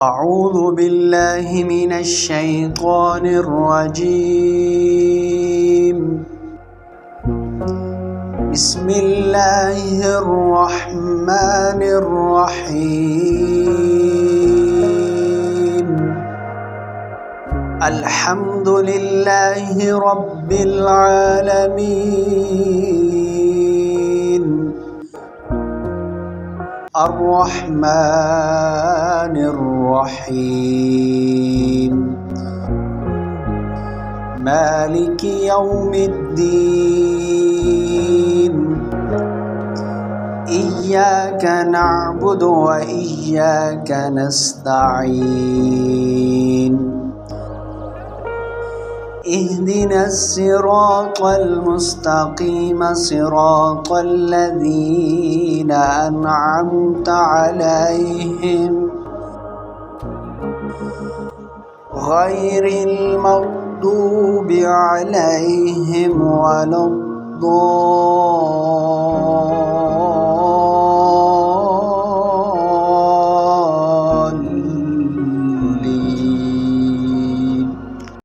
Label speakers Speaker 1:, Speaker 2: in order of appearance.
Speaker 1: أعوذ بالله من الشيطان الرجيم. بسم الله الرحمن الرحيم. الحمد لله رب العالمين، الرحمن الرحيم، مالك يوم الدين. إياك نعبد وإياك نستعين. اهدنا الصراط المستقيم، صراط الذين أنعمت عليهم غير المغضوب عليهم ولا الضالين.